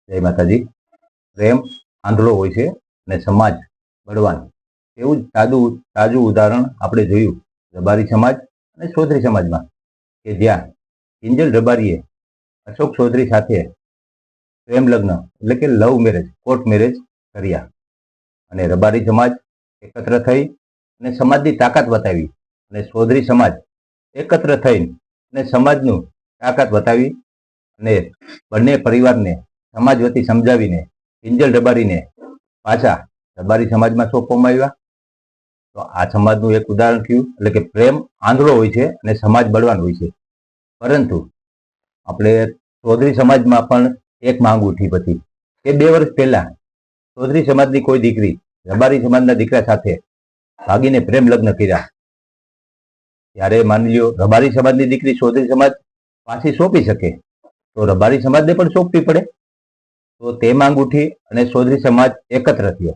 જય માતાજી. પ્રેમ આંધળો હોય છે અને સમાજ બળવાન. એવું જ તાજું ઉદાહરણ આપણે જોયું રબારી સમાજ અને ચૌધરી સમાજમાં, કે જ્યાં કિંજલ રબારીએ અશોક ચૌધરી સાથે પ્રેમ લગ્ન એટલે કે લવ મેરેજ, કોર્ટ મેરેજ કર્યા અને રબારી સમાજ એકત્ર થઈ અને સમાજની તાકાત બતાવી અને ચૌધરી સમાજ એકત્ર થઈને અને સમાજનું તાકાત બતાવી અને બંને પરિવારને સમાજ વતી સમજાવીને કિંજલ રબારીને પાછા રબારી સમાજમાં સોંપવામાં આવ્યા. તો આ સમાજનું એક ઉદાહરણ થયું. એટલે કે પ્રેમ આંધળો હોય છે અને સમાજ બળવાન હોય છે. પરંતુ આપણે ચૌધરી સમાજમાં પણ એક માંગ ઉઠી હતી કે 2 વર્ષ પહેલા ચૌધરી સમાજની કોઈ દીકરી રબારી સમાજના દીકરા સાથે ભાગીને પ્રેમ લગ્ન કર્યા. ત્યારે માની લ્યો રબારી સમાજની દીકરી ચૌધરી સમાજ પાછી સોંપી શકે તો રબારી સમાજને પણ સોંપવી પડે. તો તે માંગ ઉઠી અને ચૌધરી સમાજ એકત્ર થયો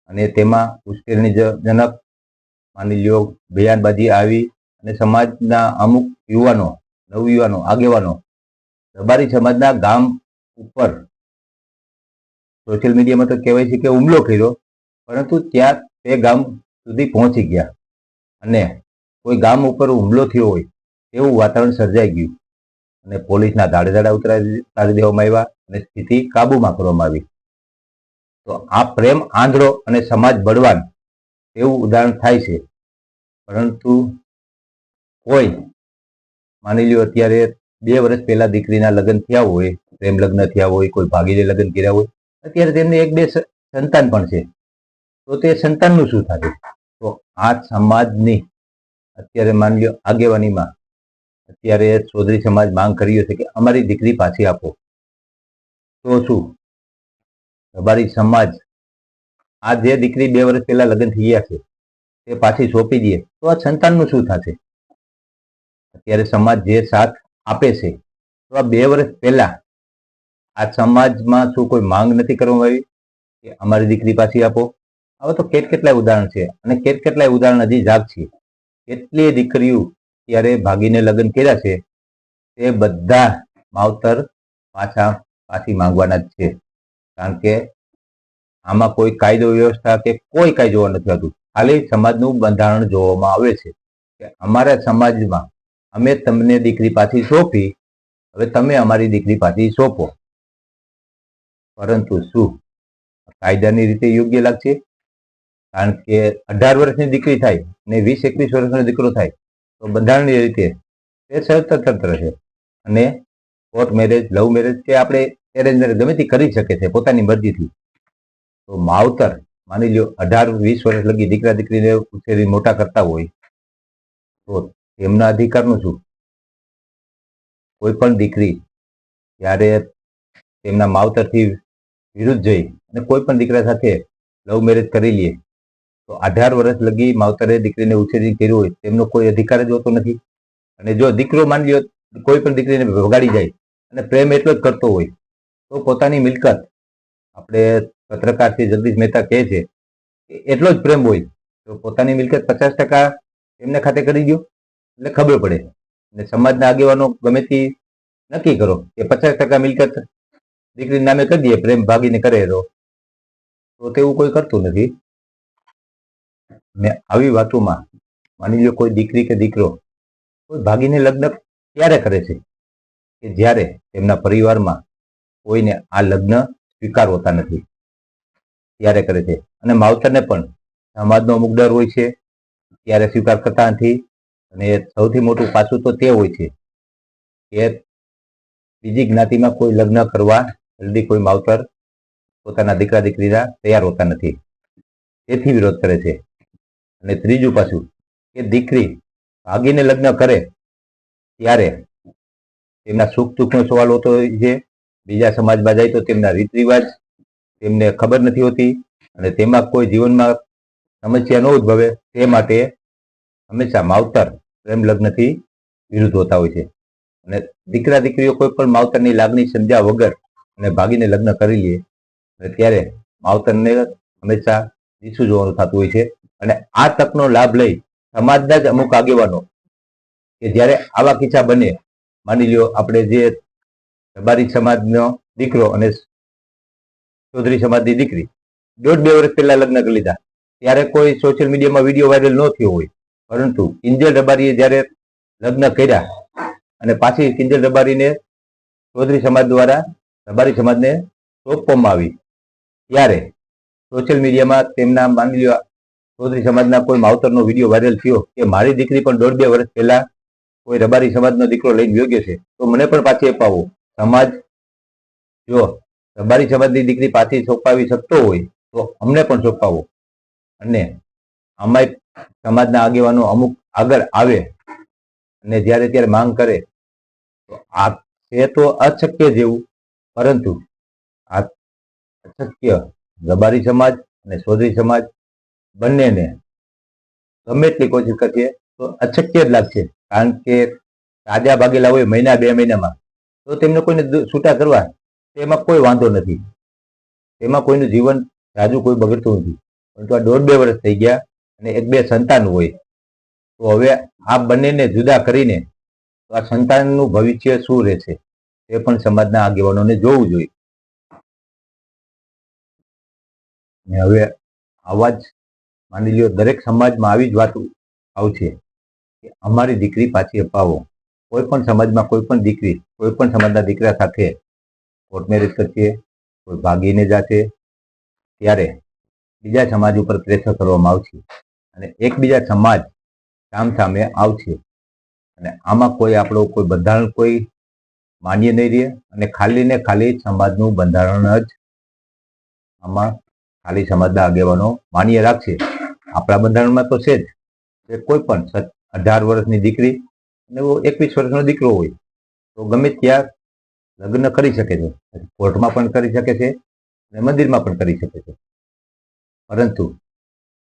અને તેમાં ઉશ્કેરણીજનક માની લ્યો બયાનબાજી આવી અને સમાજના અમુક યુવાનો, નવયુવાનો, આગેવાનો રબારી સમાજના ગામ ઉપર સોશિયલ મીડિયામાં તો કહેવાય છે કે હુમલો કર્યો, પરંતુ ત્યાં તે ગામ સુધી પહોંચી ગયા અને કોઈ ગામ ઉપર હુમલો થયો હોય એવું વાતાવરણ સર્જાઈ ગયું અને પોલીસના ધાડે ઉતારી દેવામાં આવ્યા અને સ્થિતિ કાબુમાં કરવામાં આવી. તો આ પ્રેમ આંધળો અને સમાજ બળવાન એવું ઉદાહરણ થાય છે. પરંતુ કોઈ માની લ્યો અત્યારે 2 વર્ષ પહેલા દીકરીના લગ્ન થયા હોય, પ્રેમ લગ્ન થયા હોય, કોઈ ભાગીને લગ્ન કર્યા હોય, અત્યારે તેમને 1-2 સંતાન પણ છે, તો તે સંતાનનું શું થશે? તો આ સમાજની અત્યારે માની લ્યો આગેવાનીમાં અત્યારે ચૌધરી સમાજ માંગ કરી છે કે અમારી દીકરી પાછી આપો. તો શું રબારી સમાજ આ જે દીકરી 2 વર્ષ પહેલા લગ્ન થઈ ગયા છે તે પાછી સોંપી દે તો આ સંતાનનું શું થશે? અત્યારે સમાજ જે સાથ આપે છે તો આ 2 વર્ષ પહેલા આ સમાજમાં શું કોઈ માંગ નથી કરવામાં આવી કે અમારી દીકરી પાછી આપો? હવે તો કેટલાય ઉદાહરણ છે અને કેટલાય ઉદાહરણ હજી જાગશે. કેટલીય દીકરીઓ ત્યારે ભાગીને લગ્ન કર્યા છે, તે બધા માવતર પાછી માંગવાના જ છે. કારણ કે આમાં કોઈ કાયદો વ્યવસ્થા કે કોઈ કાંઈ જોવા નથી આવતું. ખાલી સમાજનું બંધારણ જોવામાં આવે છે કે અમારા સમાજમાં અમે તમને દીકરી પાછી સોંપી, હવે તમે અમારી દીકરી પાછી સોંપો. પરંતુ શું કાયદાની રીતે યોગ્ય લાગશે? કારણ કે 18 વર્ષની દીકરી થાય ને 20-21 વર્ષનો દીકરો થાય તો બંધારણીય રીતે તે સ્વતંત્ર છે અને કોર્ટ મેરેજ, લવ મેરેજ કે આપણે એરેન્જ મેરેજ ગમે તે કરી શકે છે પોતાની મરજીથી. તો માવતર માની લ્યો 18-20 વર્ષ લગી દીકરા દીકરીને ઉછેરી મોટા કરતા હોય તો તેમના અધિકારનું શું? કોઈ પણ દીકરી જ્યારે તેમના માવતરથી વિરુદ્ધ જઈ અને કોઈ પણ દીકરા સાથે લવ મેરેજ કરી લે તો 18 વર્ષ લગી માવતરે દીકરીને ઉછેરી કર્યું હોય તેમનો કોઈ અધિકાર જ હોતો નથી. અને જો દીકરો માની લ્યો કોઈ પણ દીકરીને વગાડી જાય અને પ્રેમ એટલો જ કરતો હોય તો પોતાની મિલકત, આપણે પત્રકાર શ્રી જગદીશ મહેતા કહે છે કે એટલો જ પ્રેમ હોય તો પોતાની મિલકત 50% એમને ખાતે કરી દો એટલે ખબર પડે. અને સમાજના આગેવાનો ગમે તે નક્કી કરો કે 50% મિલકત દીકરી નામે કરી દઈએ, પ્રેમ ભાગીને કરે તો તેવું કોઈ કરતું નથી. ને આવી વાતોમાં માની લો કોઈ દીકરી કે દીકરો કોઈ ભાગીને લગ્ન ત્યારે કરે છે કે જ્યારે તેમના પરિવારમાં કોઈને આ લગ્ન સ્વીકાર હોતા નથી ત્યારે કરે છે. અને માવતરને પણ સમાજનો અમુક ડર હોય છે ત્યારે સ્વીકાર કરતા નથી. અને સૌથી મોટું પાસું તો તે હોય છે કે બીજી જ્ઞાતિમાં કોઈ લગ્ન કરવા જલ્દી કોઈ માવતર પોતાના દીકરા દીકરીના તૈયાર હોતા નથી, તેથી વિરોધ કરે છે. અને ત્રીજું પાછું કે દીકરી ભાગીને લગ્ન કરે ત્યારે તેમના સુખ દુઃખનો સવાલ હોતો હોય છે. બીજા સમાજમાં જાય તો તેમના રીત રિવાજ તેમને ખબર નથી હોતી અને તેમાં કોઈ જીવનમાં સમસ્યા ન ઉદ્ભવે તે માટે હંમેશા માવતર પ્રેમ લગ્નથી વિરુદ્ધ હોતા હોય છે. અને દીકરા દીકરીઓ કોઈ પણ માવતરની લાગણી સમજ્યા વગર અને ભાગીને લગ્ન કરી લે અને ત્યારે માવતરને હંમેશા નીચું જોવાનું થતું હોય છે. અને આ તકનો લાભ લઈ સમાજના જ અમુક આગેવાનો કે જ્યારે આવા કિસ્સા બને, માની લ્યો આપણે જે રબારી સમાજનો દીકરો અને ચૌધરી સમાજની દીકરી 1.5-2 વર્ષ પહેલા લગ્ન કરી લીધા, ત્યારે કોઈ સોશિયલ મીડિયામાં વિડીયો વાયરલ ન થયો હોય, પરંતુ કિંજલ રબારીએ જ્યારે લગ્ન કર્યા અને પાછી કિંજલ રબારીને ચૌધરી સમાજ દ્વારા રબારી સમાજને સોંપવામાં આવી, ત્યારે સોશિયલ મીડિયામાં તેમના માની લો ચૌધરી સમાજના કોઈ માવતરનો વિડીયો વાયરલ થયો કે મારી દીકરી પણ 1.5-2 વર્ષ પહેલા કોઈ રબારી સમાજનો દીકરો લઈને યોગ્ય છે, તો મને પણ પાછી અપાવો. સમાજ જો રબારી સમાજની દીકરી પાછી સોંપાવી શકતો હોય તો અમને પણ સોંપાવો. અને આમાં સમાજના આગેવાનો અમુક આગળ આવે અને જ્યારે ત્યારે માંગ કરે તો આ છે તો અશક્ય જેવું, પરંતુ આ અશક્ય રબારી સમાજ અને ચૌધરી સમાજ બંનેને ગમે એટલી કોશિશ કરીએ તો અશક્ય જ લાગશે. કારણ કે તાજા ભાગેલા હોય મહિના 2 મહિનામાં, તો તેમને કોઈને છૂટા કરવા તેમાં કોઈ વાંધો નથી, તેમાં કોઈનું જીવન રાજુ કોઈ બગડતું નથી. પરંતુ આ 1.5-2 વર્ષ થઈ ગયા અને 1-2 સંતાન હોય, તો હવે આ બંનેને જુદા કરીને તો આ સંતાનનું ભવિષ્ય શું રહેશે તે પણ સમાજના આગેવાનોને જોવું જોઈએ. ને હવે આવા જ માની લ્યો દરેક સમાજમાં આવી જ વાત આવશે કે અમારી દીકરી પાછી અપાવો. કોઈ પણ સમાજમાં કોઈ પણ દીકરી કોઈ પણ સમાજના દીકરા સાથે કોર્ટ મેરેજ કરશે, કોઈ ભાગીને જશે, ત્યારે બીજા સમાજ ઉપર પ્રેશર કરવામાં આવશે અને એકબીજા સમાજ સામે આવશે. અને આમાં કોઈ આપણો કોઈ બંધારણ કોઈ માન્ય નહીં રહે અને ખાલી ને ખાલી સમાજનું બંધારણ જ આમાં ખાલી સમાજના આગેવાનો માન્ય રાખશે. આપણા બંધારણમાં તો છે જ કે કોઈ પણ 18 વર્ષની દીકરી અને 21 વર્ષનો દીકરો હોય તો ગમે ત્યાં લગ્ન કરી શકે છે, કોર્ટમાં પણ કરી શકે છે અને મંદિરમાં પણ કરી શકે છે. પરંતુ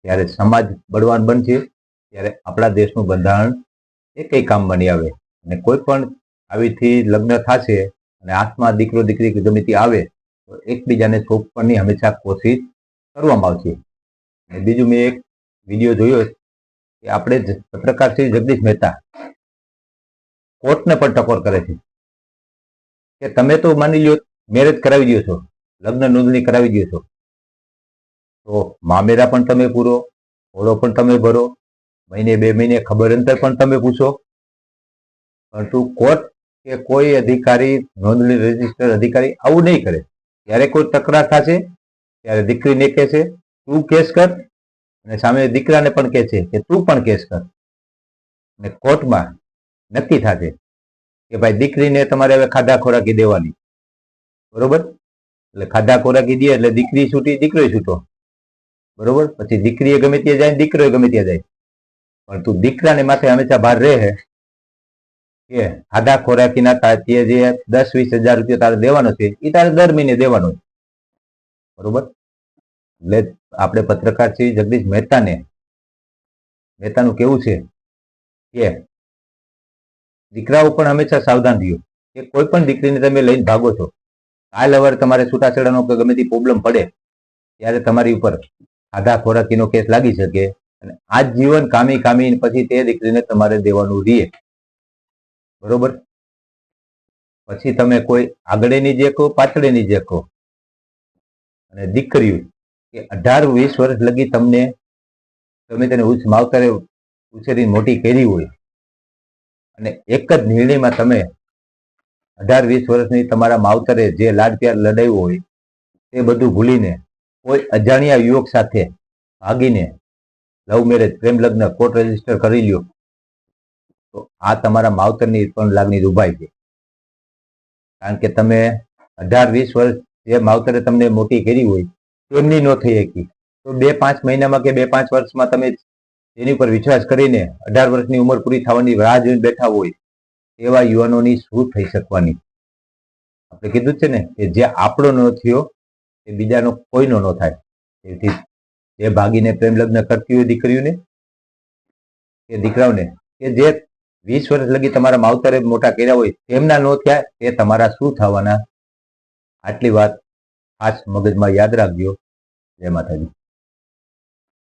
જ્યારે સમાજ બળવાન બનશે ત્યારે આપણા દેશનું બંધારણ એ કામમાં નહીં આવે અને કોઈ પણ આવીથી લગ્ન થશે અને હાથમાં દીકરો દીકરી ગમે તે આવે તો એકબીજાને સોંપવાની હંમેશા કોશિશ કરવામાં આવશે. અને બીજું મેં એક વિડીયો જોયો કે આપણે પત્રકાર શ્રી જગદીશ મહેતા કોર્ટને પણ ટકોર કરે છે કે તમે તો માની લ્યો મેરેજ કરાવી દો છો, લગ્ન નોંધણી કરાવી દો છો, તો મામેરા પણ તમે પૂરો, ઓળો પણ તમે ભરો, મહિને 2 મહિને ખબર અંતર પણ તમે પૂછો, પરંતુ કોર્ટ કે કોઈ અધિકારી નોંધણી રજીસ્ટર અધિકારી આવું નહીં કરે. જ્યારે કોઈ તકરાર થશે ત્યારે દીકરીને કહે છે તું કેસ કર અને સામે દીકરાને પણ કહે છે કે તું પણ કેસ કર. અને કોર્ટમાં નક્કી થશે કે ભાઈ દીકરીને તમારે હવે ખાધા ખોરાકી દેવાની, બરોબર? એટલે ખાધા ખોરાકી દે એટલે દીકરી છૂટી, દીકરો છૂટો, બરોબર? પછી દીકરીએ ગમે ત્યાં જાય, દીકરોએ ગમે ત્યાં જાય, પરંતુ દીકરાને માથે હંમેશા ભાર રહે કે ખાધા ખોરાકીના તે જે 10-20 હજાર રૂપિયા તારે દેવાનો છે એ તારે દર મહિને દેવાનો, બરોબર? એટલે આપણે પત્રકાર શ્રી જગદીશ મહેતાનું કેવું છે કે દીકરાઓ પણ હંમેશા સાવધાન રહ્યો કે કોઈ પણ દીકરીને તમે લઈને ભાગો છો, કાલ અવાર તમારે છૂટાછેડાનો કે ગમે તે પ્રોબ્લેમ પડે ત્યારે તમારી ઉપર ખાધા ખોરાકીનો કેસ લાગી શકે અને આજ જીવન કામી પછી તે દીકરીને તમારે દેવાનું રહે, બરોબર? પછી તમે કોઈ આગળની જે કહો પાછળની જે કહો. અને દીકરીઓ કે 18-20 વર્ષ લગી તમે તેને માવતરે ઉછેરી મોટી કરી હોય અને એક જ નિર્ણયમાં તમે 18-20 વર્ષની તમારા માવતરે જે લાડ પ્યાર લડાવ્યો હોય તે બધું ભૂલીને કોઈ અજાણ્યા યુવક સાથે ભાગીને લવ મેરેજ પ્રેમ લગ્ન કોર્ટ રજીસ્ટર કરી લ્યો તો આ તમારા માવતરની પણ લાગણી દુભાય છે. કારણ કે તમે 18-20 વર્ષ જે માવતરે તમને મોટી કરી હોય તેમની ન થઈ શકી તો 2-5 મહિનામાં કે 2-5 વર્ષમાં તમે એની ઉપર વિશ્વાસ કરીને 18 વર્ષની ઉંમર પૂરી થવાની રાહ જોઈને બેઠા હોય એવા યુવાનોની શું થઈ શકવાની? આપણે કીધું છે ને કે જે આપણો ન થયો એ બીજાનો કોઈનો ન થાય. તેથી જે ભાગીને પ્રેમ લગ્ન કરતી હોય દીકરીઓને કે દીકરાઓને કે જે 20 વર્ષ લગી તમારા માવતરે મોટા કર્યા હોય તેમના ન થયા એ તમારા શું થવાના? આટલી વાત ખાસ મગજમાં યાદ રાખજો. જય માતાજી.